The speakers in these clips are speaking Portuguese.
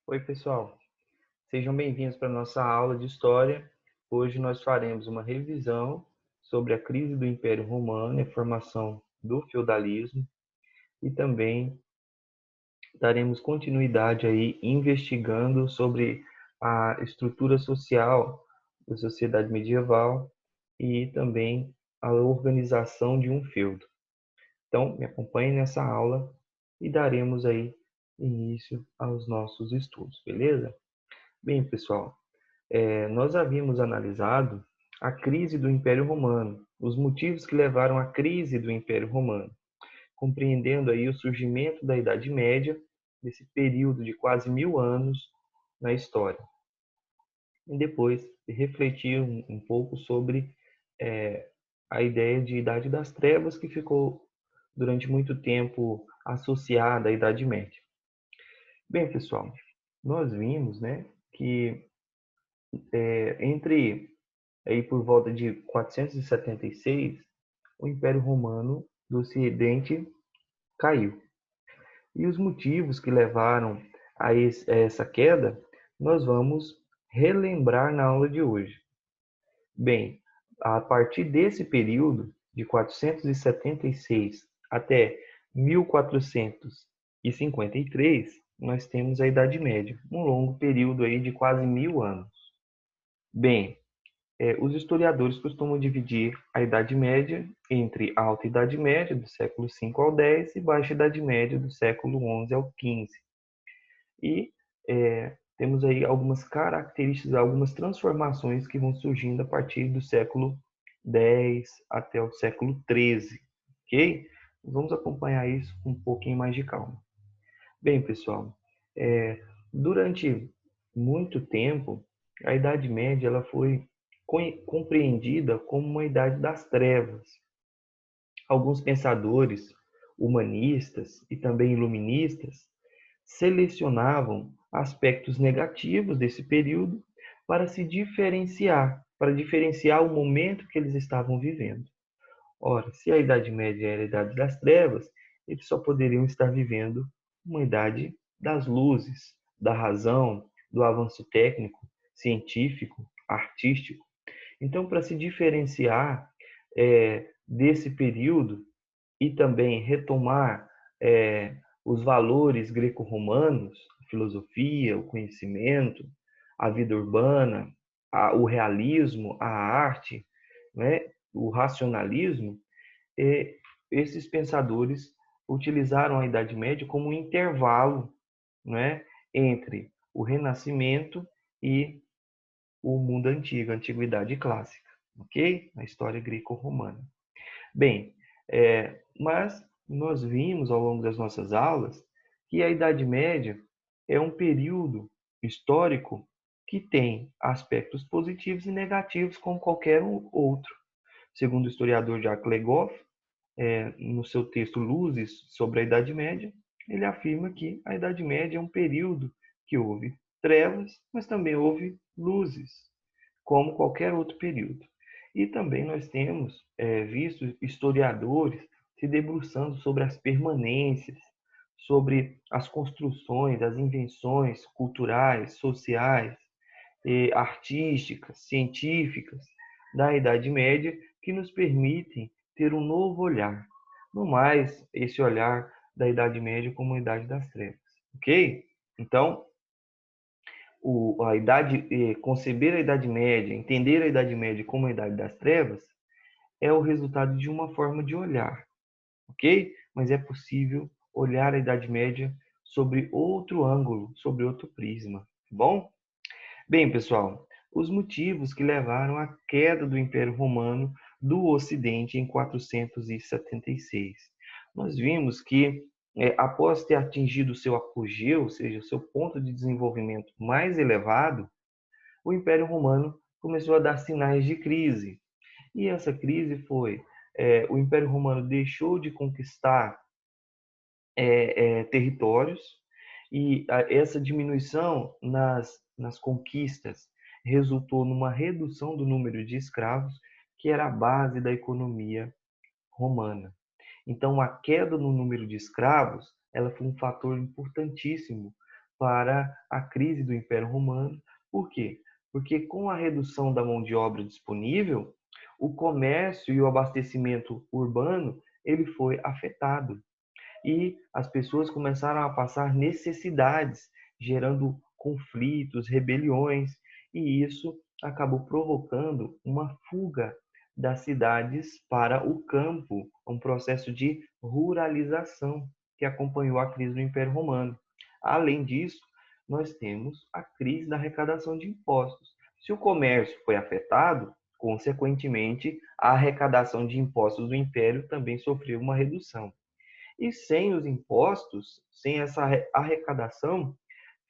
Oi, pessoal. Sejam bem-vindos para a nossa aula de História. Hoje nós faremos uma revisão sobre a crise do Império Romano e a formação do feudalismo e também daremos continuidade aí investigando sobre a estrutura social da sociedade medieval e também a organização de um feudo. Então, me acompanhe nessa aula e daremos aí início aos nossos estudos, beleza? Bem, pessoal, nós havíamos analisado a crise do Império Romano, os motivos que levaram à crise do Império Romano, compreendendo aí o surgimento da Idade Média, desse período de quase 1000 anos na história. E depois refletir um pouco sobre é, a ideia de Idade das Trevas, que ficou durante muito tempo associada à Idade Média. Bem, pessoal, nós vimos, né, que entre aí por volta de 476, o Império Romano do Ocidente caiu. E os motivos que levaram a essa queda, nós vamos relembrar na aula de hoje. Bem, a partir desse período, de 476 até 1453, nós temos a Idade Média, um longo período aí de quase 1000 anos. Bem, os historiadores costumam dividir a Idade Média entre a Alta Idade Média, do século V ao X, e Baixa Idade Média, do século XI ao XV. E temos aí algumas características, algumas transformações que vão surgindo a partir do século X até o século XIII, ok? Vamos acompanhar isso com um pouquinho mais de calma. Bem, pessoal, durante muito tempo, a Idade Média ela foi compreendida como uma idade das trevas. Alguns pensadores humanistas e também iluministas selecionavam aspectos negativos desse período para se diferenciar, para diferenciar o momento que eles estavam vivendo. Ora, se a Idade Média era a Idade das Trevas, eles só poderiam estar vivendo uma idade das luzes, da razão, do avanço técnico, científico, artístico. Então, para se diferenciar desse período e também retomar os valores greco-romanos, a filosofia, o conhecimento, a vida urbana, o realismo, a arte, né, o racionalismo, esses pensadores utilizaram a Idade Média como um intervalo, né, entre o Renascimento e o mundo antigo, a Antiguidade Clássica, ok? A história greco-romana. Bem, mas nós vimos ao longo das nossas aulas que a Idade Média é um período histórico que tem aspectos positivos e negativos como qualquer outro. Segundo o historiador Jacques Legoff, no seu texto Luzes sobre a Idade Média, ele afirma que a Idade Média é um período que houve trevas, mas também houve luzes, como qualquer outro período. E também nós temos visto historiadores se debruçando sobre as permanências, sobre as construções, as invenções culturais, sociais, artísticas, científicas da Idade Média que nos permitem ter um novo olhar, não mais esse olhar da Idade Média como a Idade das Trevas, ok? Então, conceber a Idade Média, entender a Idade Média como a Idade das Trevas, é o resultado de uma forma de olhar, ok? Mas é possível olhar a Idade Média sobre outro ângulo, sobre outro prisma, tá bom? Bem, pessoal, os motivos que levaram à queda do Império Romano do Ocidente em 476. Nós vimos que, após ter atingido o seu apogeu, ou seja, o seu ponto de desenvolvimento mais elevado, o Império Romano começou a dar sinais de crise. E essa crise foi: o Império Romano deixou de conquistar territórios, e essa diminuição nas conquistas resultou numa redução do número de escravos, que era a base da economia romana. Então, a queda no número de escravos ela foi um fator importantíssimo para a crise do Império Romano. Por quê? Porque com a redução da mão de obra disponível, o comércio e o abastecimento urbano ele foi afetado e as pessoas começaram a passar necessidades, gerando conflitos, rebeliões, e isso acabou provocando uma fuga das cidades para o campo, um processo de ruralização que acompanhou a crise do Império Romano. Além disso, nós temos a crise da arrecadação de impostos. Se o comércio foi afetado, consequentemente, a arrecadação de impostos do Império também sofreu uma redução. E sem os impostos, sem essa arrecadação,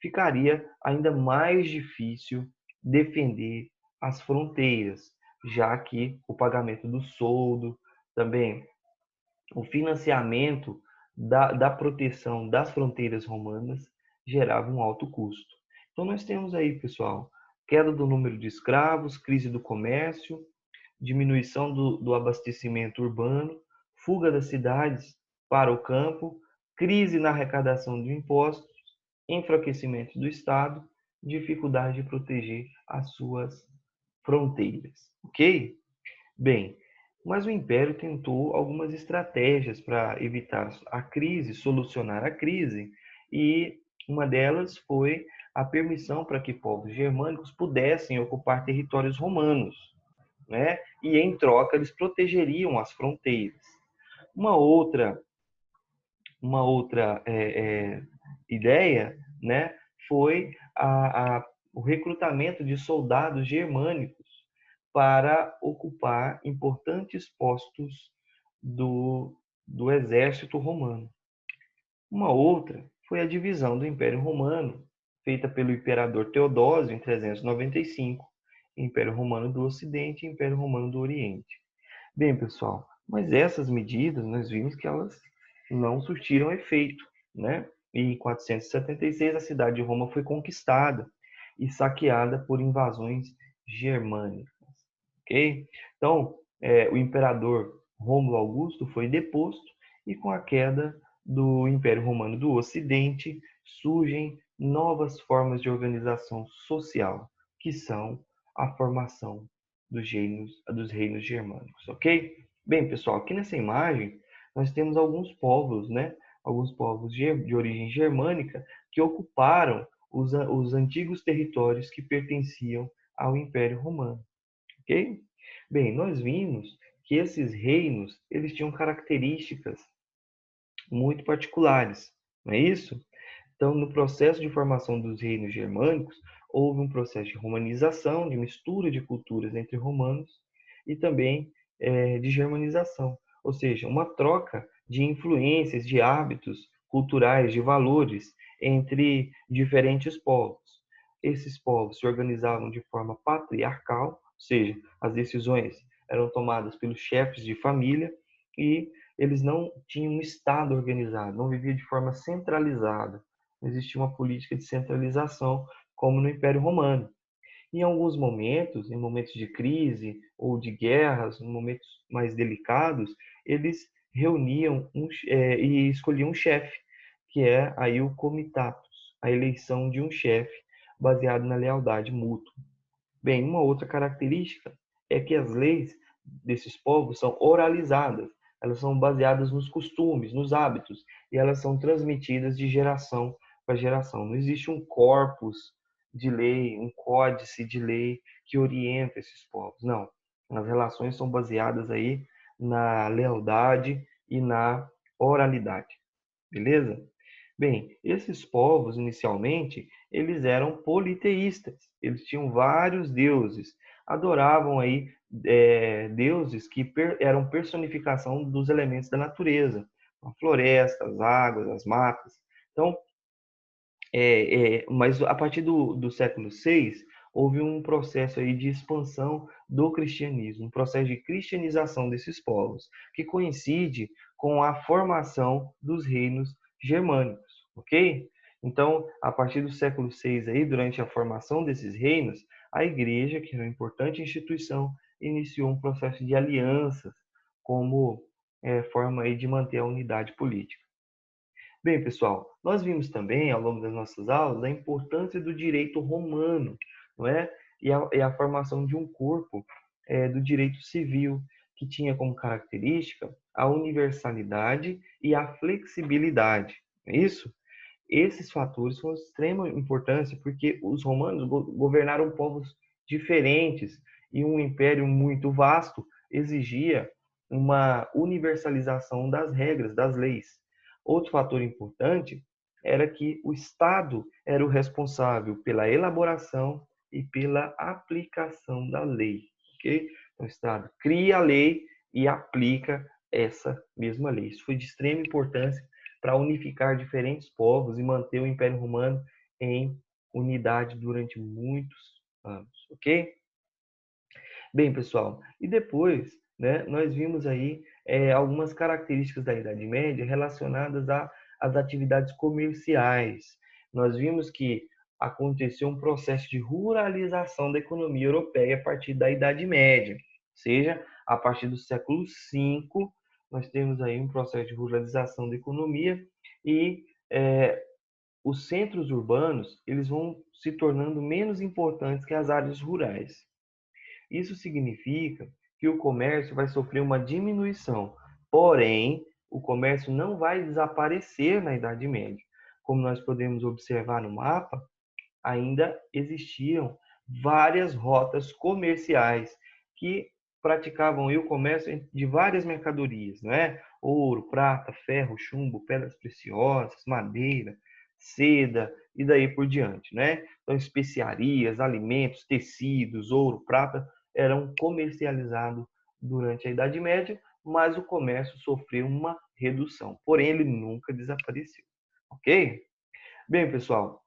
ficaria ainda mais difícil defender as fronteiras, já que o pagamento do soldo, também o financiamento da proteção das fronteiras romanas gerava um alto custo. Então nós temos aí, pessoal, queda do número de escravos, crise do comércio, diminuição do abastecimento urbano, fuga das cidades para o campo, crise na arrecadação de impostos, enfraquecimento do Estado, dificuldade de proteger as suas fronteiras. Ok? Bem, mas o Império tentou algumas estratégias para evitar a crise, solucionar a crise, e uma delas foi a permissão para que povos germânicos pudessem ocupar territórios romanos, né? E em troca eles protegeriam as fronteiras. Uma outra, uma outra ideia, né, foi o recrutamento de soldados germânicos para ocupar importantes postos do exército romano. Uma outra foi a divisão do Império Romano, feita pelo imperador Teodósio em 395, Império Romano do Ocidente e Império Romano do Oriente. Bem, pessoal, mas essas medidas nós vimos que elas não surtiram efeito, né? E em 476 a cidade de Roma foi conquistada e saqueada por invasões germânicas, ok? Então, o imperador Rômulo Augusto foi deposto e com a queda do Império Romano do Ocidente surgem novas formas de organização social, que são a formação dos reinos germânicos, ok? Bem, pessoal, aqui nessa imagem nós temos alguns povos, né? Alguns povos de origem germânica que ocuparam os antigos territórios que pertenciam ao Império Romano, ok? Bem, nós vimos que esses reinos eles tinham características muito particulares, não é isso? Então, no processo de formação dos reinos germânicos, houve um processo de romanização, de mistura de culturas entre romanos e também de germanização, ou seja, uma troca de influências, de hábitos culturais, de valores entre diferentes povos. Esses povos se organizavam de forma patriarcal, ou seja, as decisões eram tomadas pelos chefes de família e eles não tinham um Estado organizado, não viviam de forma centralizada. Existia uma política de centralização, como no Império Romano. Em alguns momentos, em momentos de crise ou de guerras, em momentos mais delicados, eles reuniam e escolhiam um chefe, que é aí o comitatus, a eleição de um chefe baseado na lealdade mútua. Bem, uma outra característica é que as leis desses povos são oralizadas, elas são baseadas nos costumes, nos hábitos, e elas são transmitidas de geração para geração. Não existe um corpus de lei, um códice de lei que orienta esses povos. Não. As relações são baseadas aí na lealdade e na oralidade. Beleza? Bem, esses povos, inicialmente, eles eram politeístas. Eles tinham vários deuses. Adoravam aí deuses que eram personificação dos elementos da natureza. A floresta, as águas, as matas. Então, mas a partir do século VI, houve um processo aí de expansão do cristianismo, um processo de cristianização desses povos, que coincide com a formação dos reinos germânicos, ok? Então, a partir do século VI, aí, durante a formação desses reinos, a igreja, que era uma importante instituição, iniciou um processo de alianças como forma aí de manter a unidade política. Bem, pessoal, nós vimos também, ao longo das nossas aulas, a importância do direito romano, não é? E a formação de um corpo do direito civil, que tinha como característica a universalidade e a flexibilidade. Não é isso? Esses fatores são de extrema importância porque os romanos governaram povos diferentes e um império muito vasto exigia uma universalização das regras, das leis. Outro fator importante era que o Estado era o responsável pela elaboração e pela aplicação da lei, ok? Então, o Estado cria a lei e aplica essa mesma lei. Isso foi de extrema importância para unificar diferentes povos e manter o Império Romano em unidade durante muitos anos, ok? Bem, pessoal, e depois, né, nós vimos aí algumas características da Idade Média relacionadas às atividades comerciais. Nós vimos que aconteceu um processo de ruralização da economia europeia a partir da Idade Média, ou seja, a partir do século V, nós temos aí um processo de ruralização da economia e os centros urbanos eles vão se tornando menos importantes que as áreas rurais. Isso significa que o comércio vai sofrer uma diminuição, porém, o comércio não vai desaparecer na Idade Média. Como nós podemos observar no mapa, ainda existiam várias rotas comerciais que praticavam o comércio de várias mercadorias, não é? Ouro, prata, ferro, chumbo, pedras preciosas, madeira, seda e daí por diante, né? Então, especiarias, alimentos, tecidos, ouro, prata eram comercializados durante a Idade Média, mas o comércio sofreu uma redução. Porém, ele nunca desapareceu, ok? Bem, pessoal,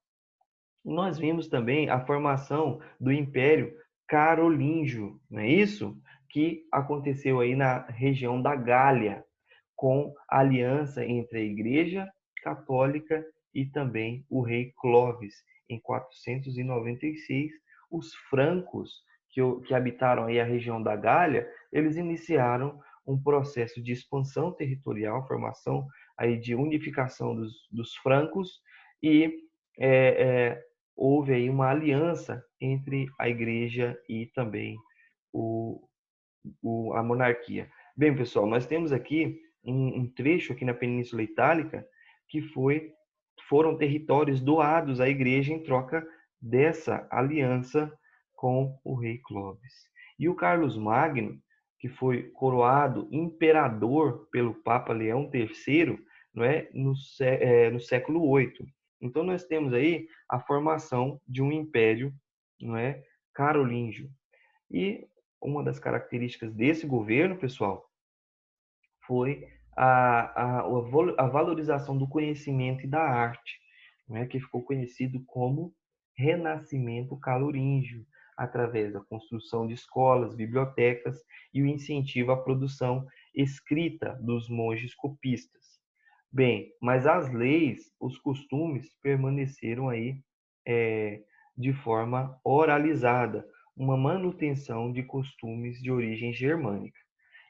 nós vimos também a formação do Império Carolíngio, não é isso? Que aconteceu aí na região da Gália, com a aliança entre a Igreja Católica e também o rei Clovis. Em 496, os francos que habitaram aí a região da Gália, eles iniciaram um processo de expansão territorial, formação aí de unificação dos francos e é, é, houve aí uma aliança entre a igreja e também o, a monarquia. Bem, pessoal, nós temos aqui um trecho aqui na Península Itálica que foram territórios doados à igreja em troca dessa aliança com o rei Clovis. E o Carlos Magno, que foi coroado imperador pelo Papa Leão III, não é, no século VIII. Então nós temos aí a formação de um império, não é, carolíngio. E uma das características desse governo, pessoal, foi a valorização do conhecimento e da arte, né, que ficou conhecido como Renascimento Carolíngio, através da construção de escolas, bibliotecas e o incentivo à produção escrita dos monges copistas. Bem, mas as leis, os costumes permaneceram aí de forma oralizada, uma manutenção de costumes de origem germânica.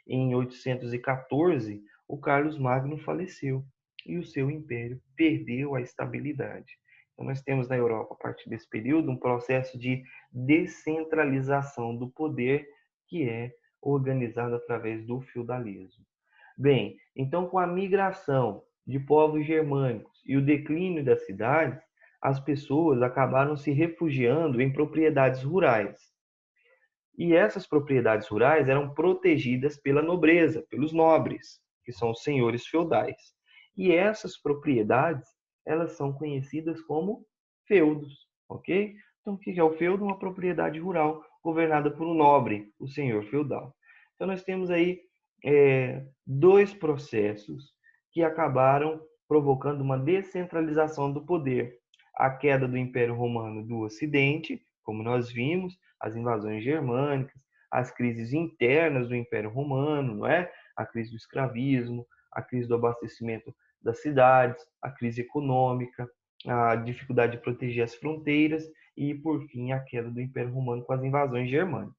Em 814, o Carlos Magno faleceu e o seu império perdeu a estabilidade. Então, nós temos na Europa, a partir desse período, um processo de descentralização do poder que é organizado através do feudalismo. Bem, então, com a migração de povos germânicos e o declínio das cidades, as pessoas acabaram se refugiando em propriedades rurais. E essas propriedades rurais eram protegidas pela nobreza, pelos nobres, que são os senhores feudais. E essas propriedades, elas são conhecidas como feudos, ok? Então, o que é o feudo? Uma propriedade rural governada por um nobre, o senhor feudal. Então, nós temos aí dois processos que acabaram provocando uma descentralização do poder. A queda do Império Romano do Ocidente, como nós vimos, as invasões germânicas, as crises internas do Império Romano, não é? A crise do escravismo, a crise do abastecimento das cidades, a crise econômica, a dificuldade de proteger as fronteiras e, por fim, a queda do Império Romano com as invasões germânicas.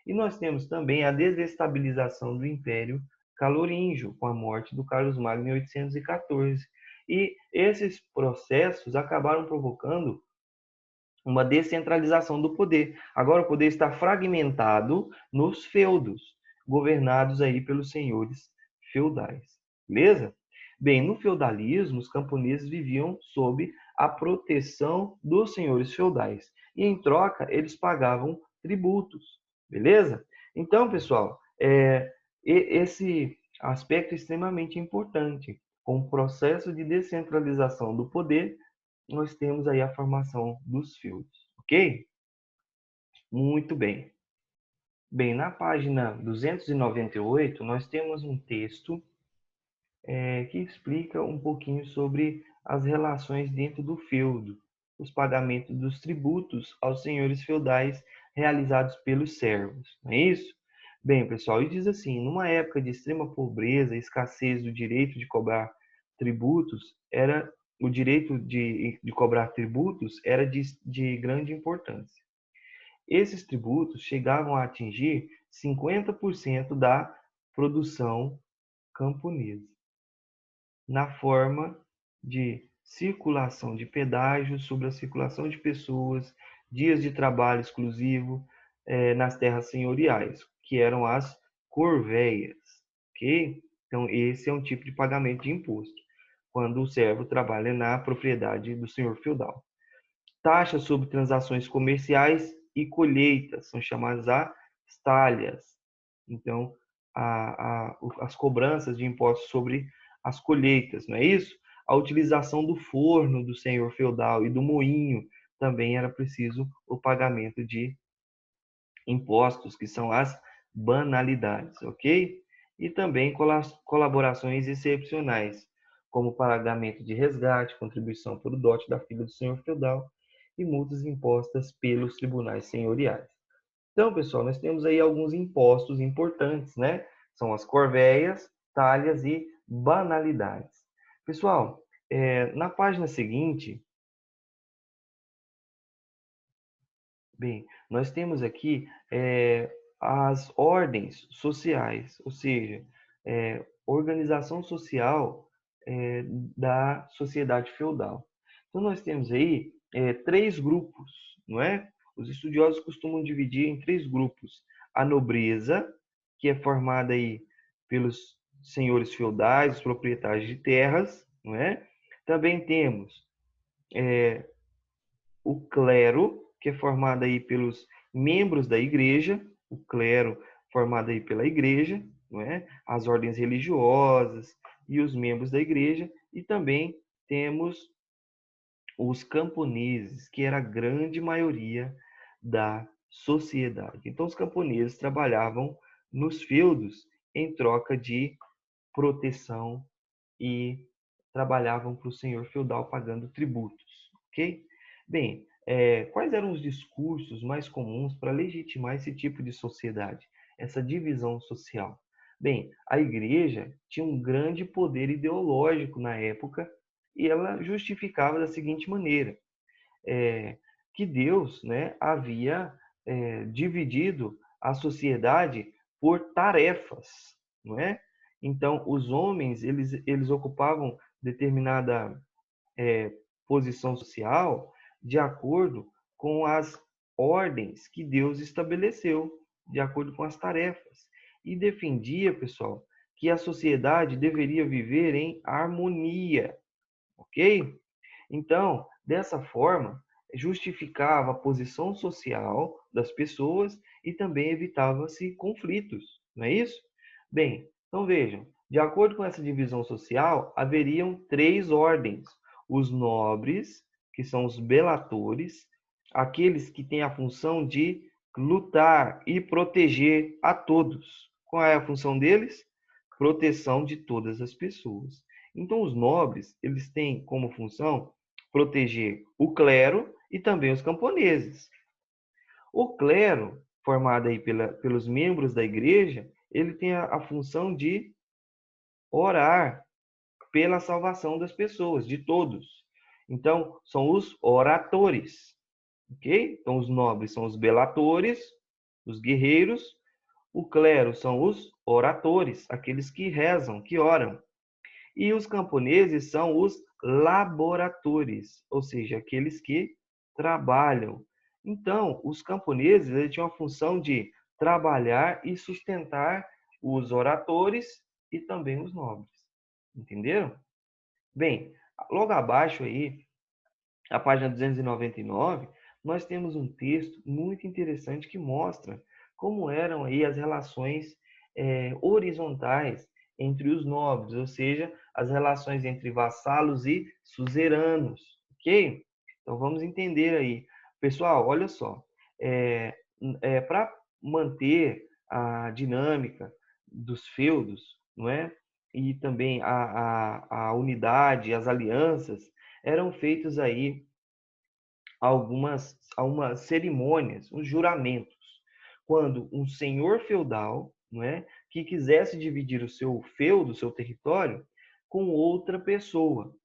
E nós temos também a desestabilização do Império Carolíngio, com a morte do Carlos Magno em 814. E esses processos acabaram provocando uma descentralização do poder. Agora o poder está fragmentado nos feudos, governados aí pelos senhores feudais. Beleza? Bem, no feudalismo, os camponeses viviam sob a proteção dos senhores feudais. E em troca, eles pagavam tributos. Beleza? Então, pessoal, esse aspecto é extremamente importante. Com o processo de descentralização do poder, nós temos aí a formação dos feudos, ok? Muito bem. Bem, na página 298, nós temos um texto que explica um pouquinho sobre as relações dentro do feudo, os pagamentos dos tributos aos senhores feudais realizados pelos servos, não é isso? Bem, pessoal, e diz assim, numa época de extrema pobreza e escassez do direito de cobrar tributos, o direito de cobrar tributos era de grande importância. Esses tributos chegavam a atingir 50% da produção camponesa, na forma de circulação de pedágios sobre a circulação de pessoas, dias de trabalho exclusivo nas terras senhoriais, que eram as corveias, ok? Então, esse é um tipo de pagamento de imposto, quando o servo trabalha na propriedade do senhor feudal. Taxas sobre transações comerciais e colheitas, são chamadas as talhas. Então, as cobranças de impostos sobre as colheitas, não é isso? A utilização do forno do senhor feudal e do moinho também era preciso o pagamento de impostos, que são as banalidades, ok? E também colaborações excepcionais, como pagamento de resgate, contribuição pelo dote da filha do senhor feudal e multas impostas pelos tribunais senhoriais. Então, pessoal, nós temos aí alguns impostos importantes, né? São as corveias, talhas e banalidades. Pessoal, na página seguinte, bem, nós temos aqui as ordens sociais, ou seja, organização social da sociedade feudal. Então, nós temos aí três grupos, não é? Os estudiosos costumam dividir em três grupos. A nobreza, que é formada aí pelos senhores feudais, os proprietários de terras, não é? Também temos o clero, que é formado aí pelos membros da igreja, o clero formado aí pela igreja, não é? As ordens religiosas e os membros da igreja, e também temos os camponeses, que era a grande maioria da sociedade. Então, os camponeses trabalhavam nos feudos em troca de proteção e trabalhavam para o senhor feudal pagando tributos, ok? Bem, quais eram os discursos mais comuns para legitimar esse tipo de sociedade, essa divisão social? Bem, a igreja tinha um grande poder ideológico na época e ela justificava da seguinte maneira, que Deus, né, havia dividido a sociedade por tarefas, não é? Então, os homens, eles ocupavam determinada posição social de acordo com as ordens que Deus estabeleceu, de acordo com as tarefas. E defendia, pessoal, que a sociedade deveria viver em harmonia, ok? Então, dessa forma, justificava a posição social das pessoas e também evitava-se conflitos, não é isso? Bem, então vejam, de acordo com essa divisão social, haveriam três ordens: os nobres, que são os belatores, aqueles que têm a função de lutar e proteger a todos. Qual é a função deles? Proteção de todas as pessoas. Então, os nobres, eles têm como função proteger o clero e também os camponeses. O clero, formado aí pelos membros da igreja, ele tem a função de orar pela salvação das pessoas, de todos. Então, são os oratores, ok? Então, os nobres são os belatores, os guerreiros. O clero são os oratores, aqueles que rezam, que oram. E os camponeses são os laboratores, ou seja, aqueles que trabalham. Então, os camponeses eles tinham a função de trabalhar e sustentar os oratores e também os nobres. Entenderam? Bem, logo abaixo aí, a página 299, nós temos um texto muito interessante que mostra como eram aí as relações horizontais entre os nobres, ou seja, as relações entre vassalos e suzeranos, ok? Então vamos entender aí. Pessoal, olha só, para manter a dinâmica dos feudos, não é? E também a unidade, as alianças, eram feitos aí algumas cerimônias, os juramentos, quando um senhor feudal, não é, que quisesse dividir o seu feudo, o seu território, com outra pessoa.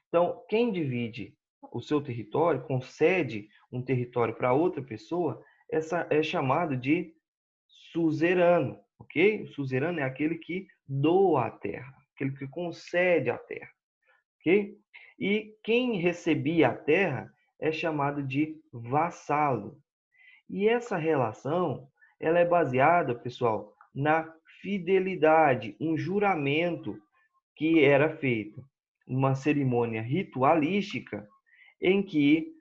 Então, quem divide o seu território, concede um território para outra pessoa, essa é chamado de suzerano, ok? O suzerano é aquele que doa a terra, aquele que concede a terra, ok? E quem recebia a terra é chamado de vassalo. E essa relação, ela é baseada, pessoal, na fidelidade, um juramento que era feito, uma cerimônia ritualística em que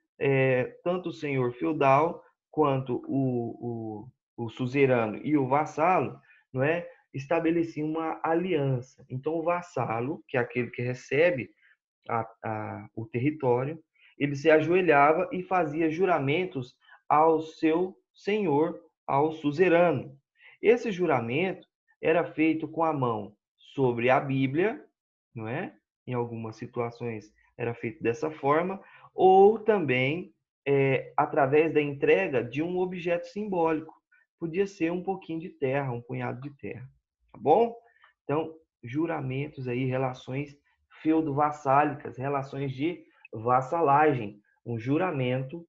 tanto o senhor feudal quanto o suzerano e o vassalo, não é, estabeleciam uma aliança. Então, o vassalo, que é aquele que recebe o território, ele se ajoelhava e fazia juramentos ao seu senhor, ao suzerano. Esse juramento era feito com a mão sobre a Bíblia, não é? Em algumas situações era feito dessa forma, ou também através da entrega de um objeto simbólico. Podia ser um pouquinho de terra, um punhado de terra, tá bom? Então, juramentos aí, relações feudo-vassálicas, relações de vassalagem, um juramento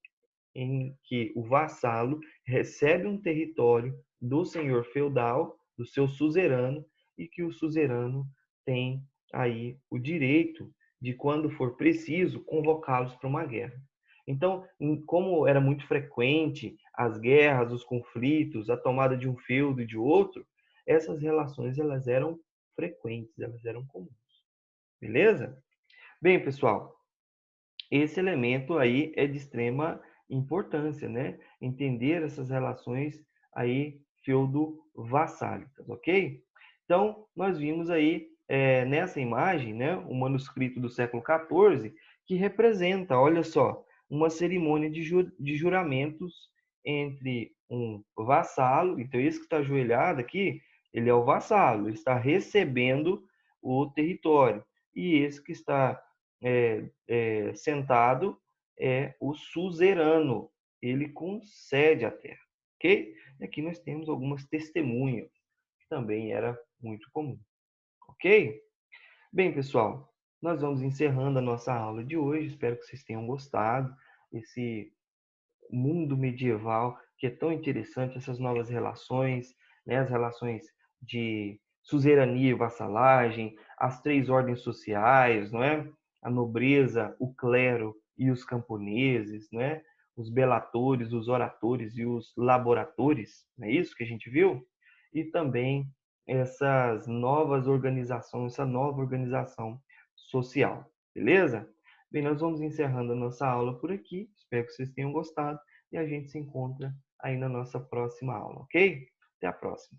em que o vassalo recebe um território do senhor feudal, do seu suzerano, e que o suzerano tem aí o direito de, quando for preciso, convocá-los para uma guerra. Então, como era muito frequente as guerras, os conflitos, a tomada de um feudo e de outro, essas relações elas eram frequentes, elas eram comuns. Beleza? Bem, pessoal, esse elemento aí é de extrema importância, né? Entender essas relações aí feudo-vassálicas, ok? Então, nós vimos aí nessa imagem, né, um manuscrito do século XIV que representa, olha só, uma cerimônia de juramentos entre um vassalo, então esse que está ajoelhado aqui, ele é o vassalo, ele está recebendo o território, e esse que está sentado é o suzerano, ele concede a terra, ok? E aqui nós temos algumas testemunhas, que também era muito comum, ok? Bem, pessoal, nós vamos encerrando a nossa aula de hoje, espero que vocês tenham gostado, esse mundo medieval que é tão interessante, essas novas relações, né, as relações de suzerania e vassalagem, as três ordens sociais, não é? A nobreza, o clero e os camponeses, né? Os belatores, os oratores e os laboratores, não é isso que a gente viu? E também essas novas organizações, essa nova organização social, beleza? Bem, nós vamos encerrando a nossa aula por aqui. Espero que vocês tenham gostado e a gente se encontra aí na nossa próxima aula, ok? Até a próxima.